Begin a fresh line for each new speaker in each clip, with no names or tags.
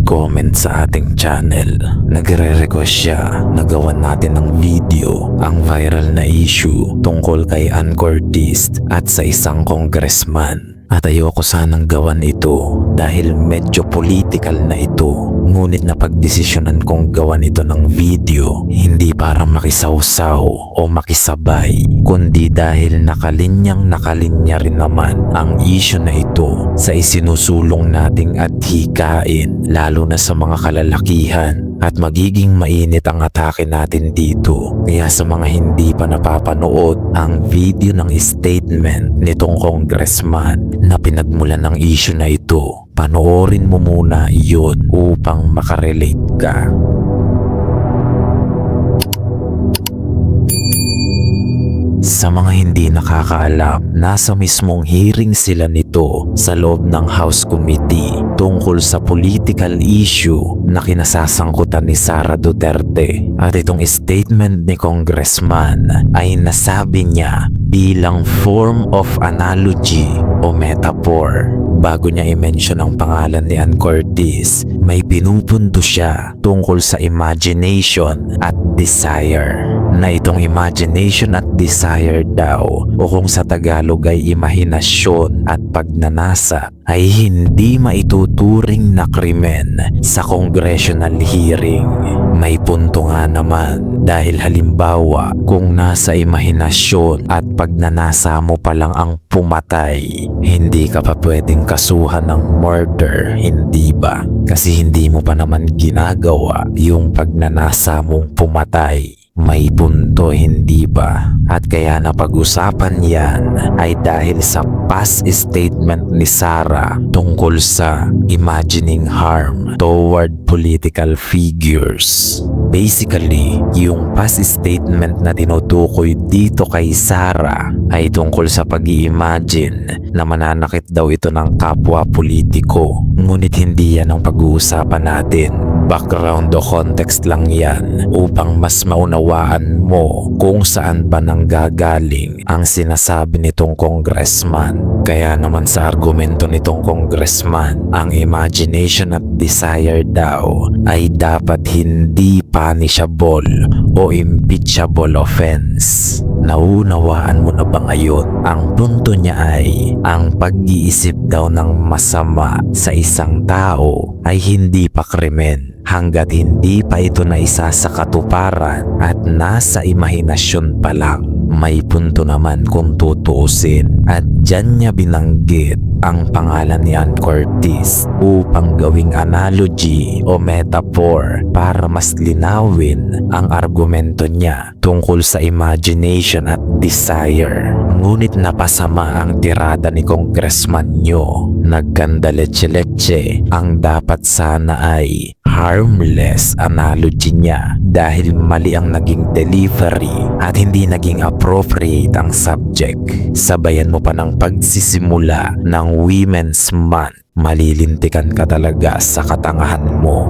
nag-comment sa ating channel. Nagre-request siya na gawan natin ng video ang viral na issue tungkol kay Ann Curtis at sa isang congressman. At ayoko sanang gawan ito dahil medyo political na ito. Ngunit napagdesisyonan kong gawan ito ng video hindi para makisawsaw o makisabay, kundi dahil nakalinya rin naman ang issue na ito sa isinusulong nating adhikain, lalo na sa mga kalalakihan. At magiging mainit ang atake natin dito. Kaya sa mga hindi pa napapanood ang video ng statement nitong congressman na pinagmulan ng issue na ito, panoorin mo muna iyon upang makarelate ka. Sa mga hindi nakakaalam, nasa mismong hearing sila nito sa loob ng House Committee tungkol sa political issue na kinasasangkutan ni Sara Duterte. At itong statement ni Congressman ay nasabi niya bilang form of analogy o metaphor. Bago niya i-mention ang pangalan ni Ann Curtis, may pinupunto siya tungkol sa imagination at desire. Na itong imagination at desire daw o kung sa Tagalog ay imahinasyon at pagnanasa ay hindi maituturing na krimen sa congressional hearing. May punto nga naman dahil halimbawa kung nasa imahinasyon at pagnanasa mo pa lang ang pumatay, hindi ka pa pwedeng kasuhan ng murder, hindi ba? Kasi hindi mo pa naman ginagawa yung pagnanasa mong pumatay. May punto, hindi ba? At kaya napag-usapan yan ay dahil sa past statement ni Sara tungkol sa imagining harm toward political figures. Basically, yung past statement na tinutukoy dito kay Sara ay tungkol sa pag-i-imagine na mananakit daw ito ng kapwa politiko. Ngunit hindi yan ang pag-uusapan natin. Background o context lang yan upang mas maunawaan mo kung saan ba nanggagaling ang sinasabi nitong congressman. Kaya naman sa argumento nitong congressman, ang imagination at desire daw ay dapat hindi punishable o impeachable offense. Naunawaan mo na ba ngayon? Ang punto niya ay ang pag-iisip daw ng masama sa isang tao ay hindi pa krimen hanggat hindi pa ito naisa sa katuparan at nasa imahinasyon pa lang. May punto naman kung tutuusin at dyan niya binanggit ang pangalan ni Ann Curtis upang gawing analogy o metaphor para mas linawin ang argumento niya tungkol sa imagination at desire. Ngunit napasama ang tirada ni congressman nyo. Nagkandaletse-letse ang dapat sana ay harmless analogy niya dahil mali ang naging delivery at hindi naging appropriate ang subject. Sabayan mo pa ng pagsisimula ng Women's Month, malilintikan ka talaga sa katangahan mo.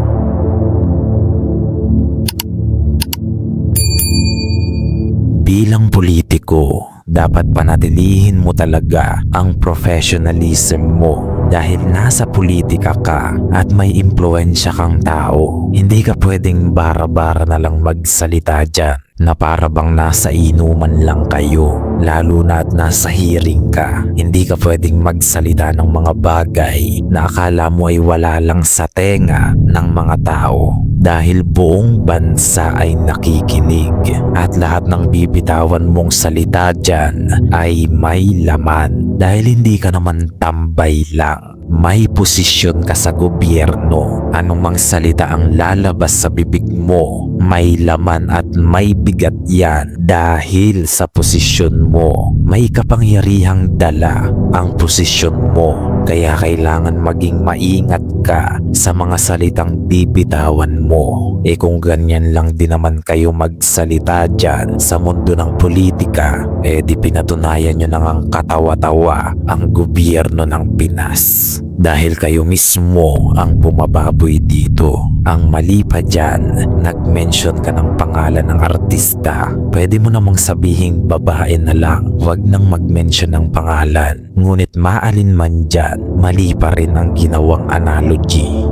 Bilang politiko, dapat panatilihin mo talaga ang professionalism mo dahil nasa politika ka at may impluensya kang tao. Hindi ka pwedeng bara-bara na lang magsalita dyan na para bang nasa inuman lang kayo, lalo na at nasa hearing ka. Hindi ka pwedeng magsalita ng mga bagay na akala mo ay wala lang sa tenga ng mga tao dahil buong bansa ay nakikinig at lahat ng bibitawan mong salita dyan ay may laman dahil hindi ka naman tambay lang. May posisyon ka sa gobyerno. Anumang salita ang lalabas sa bibig mo, may laman at may bigat yan dahil sa posisyon mo. May kapangyarihang dala ang posisyon mo. Kaya kailangan maging maingat ka sa mga salitang bibitawan mo. Kung ganyan lang din naman kayo magsalita dyan sa mundo ng politika, di pinatunayan nyo nang ang katawa-tawa ang gobyerno ng Pinas. Dahil kayo mismo ang bumababoy dito. Ang mali pa dyan, nag-mention ka ng pangalan ng artista. Pwede mo namang sabihing babae na lang, wag nang mag-mention ng pangalan. Ngunit maalin man dyan, mali pa rin ang ginawang analogy.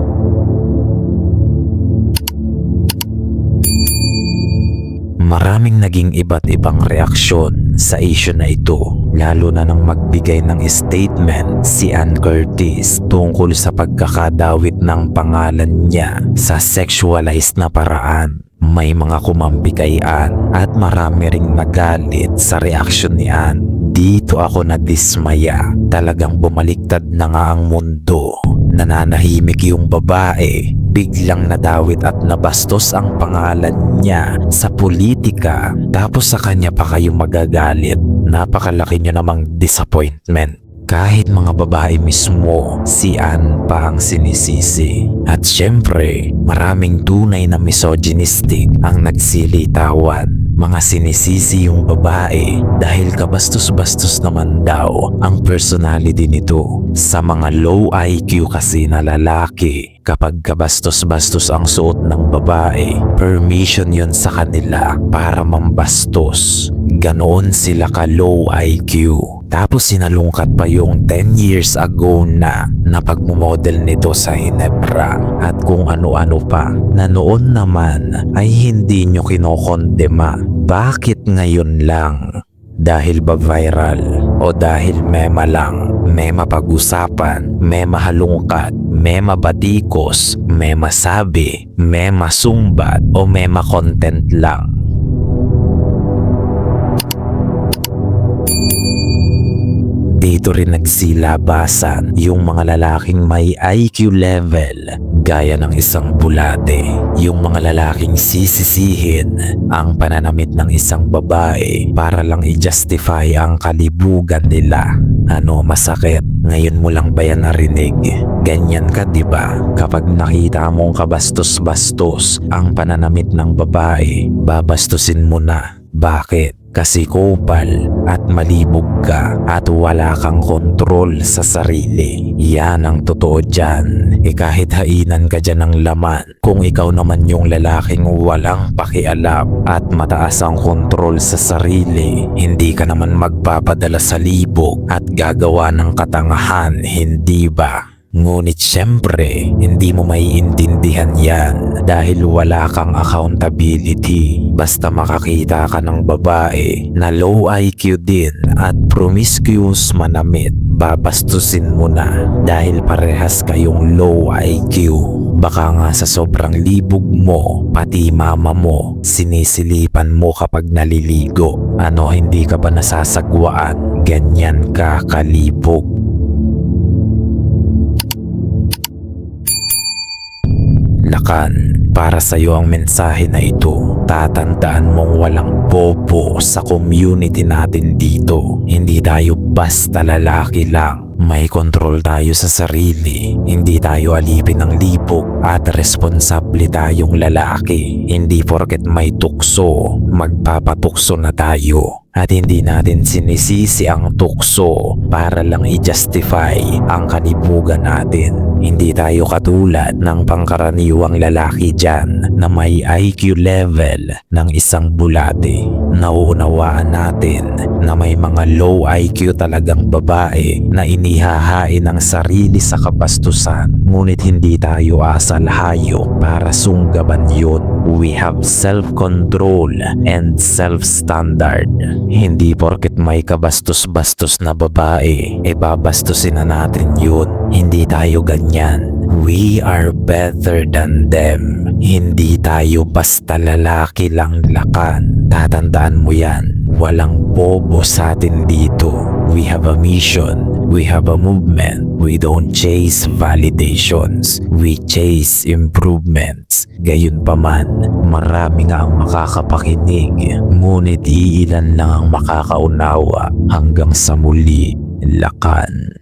Maraming naging iba't ibang reaksyon sa issue na ito, lalo na nang magbigay ng statement si Ann Curtis tungkol sa pagkakadawit ng pangalan niya sa sexualized na paraan. May mga kumampi kay Ann at marami ring nagalit sa reaksyon ni Ann. Dito ako nadismaya. Talagang bumaliktad na nga ang mundo. Nananahimik yung babae. Biglang nadawit at nabastos ang pangalan niya sa politika. Tapos sa kanya pa kayo magagalit. Napakalaki nyo namang disappointment. Kahit mga babae mismo, si Ann pa ang sinisisi. At syempre, maraming tunay na misogynistic ang nagsilitawan. Mga sinisisi yung babae dahil kabastos-bastos naman daw ang personality nito. Sa mga low IQ kasi na lalaki, kapag kabastos-bastos ang suot ng babae, permission yon sa kanila para mambastos. Ganoon sila ka low IQ. Tapos sinalungkat pa yung 10 years ago na pagmumodel nito sa Hinebra at kung ano-ano pa na noon naman ay hindi nyo kinokondema. Bakit ngayon lang? Dahil ba viral o dahil mema lang? Mema pag-usapan, mema halungkat, mema batikos, mema sabi, mema sumbat o mema content lang? Dito rin nagsilabasan yung mga lalaking may IQ level gaya ng isang bulate. Yung mga lalaking sisisihin ang pananamit ng isang babae para lang i-justify ang kalibugan nila. Ano masakit? Ngayon mo lang ba yan narinig? Ganyan ka, diba? Kapag nakita mong kabastos-bastos ang pananamit ng babae, babastusin mo na. Bakit? Kasi kupal at malibog ka at wala kang kontrol sa sarili. Yan ang totoo dyan. Kahit hainan ka dyan ng laman, kung ikaw naman yung lalaking walang pakialam at mataas ang kontrol sa sarili, hindi ka naman magpapadala sa libog at gagawa ng katangahan, hindi ba? Ngunit syempre, hindi mo maiintindihan yan dahil wala kang accountability. Basta makakita ka ng babae na low IQ din at promiscuous manamit, babastusin mo na dahil parehas kayong low IQ. Baka nga sa sobrang libog mo, pati mama mo, sinisilipan mo kapag naliligo. Ano, hindi ka ba nasasagwaan? Ganyan ka kalibog. Lakan, para sa iyo ang mensahe na ito. Tatandaan mong walang bobo sa community natin dito. Hindi tayo basta lalaki lang. May kontrol tayo sa sarili. Hindi tayo alipin ng libog at responsable tayong lalaki. Hindi porket may tukso, magpapatukso na tayo. At hindi natin sinisisi ang tukso para lang i-justify ang kalibugan natin. Hindi tayo katulad ng pangkaraniwang lalaki dyan na may IQ level ng isang bulate. Nauunawaan natin na may mga low IQ talagang babae na inihahain ang sarili sa kabastusan. Ngunit hindi tayo asal hayop para sunggaban yun. We have self-control and self-standard. Hindi porket may kabastos-bastos na babae, babastusin na natin yun. Hindi tayo ganyan. We are better than them. Hindi tayo basta lalaki lang lakan. Tatandaan mo yan. Walang bobo sa atin dito. We have a mission. We have a movement. We don't chase validations. We chase improvements. Gayunpaman, marami nga ang makakapakinig. Ngunit iilan lang ang makakaunawa. Hanggang sa muli, lakan.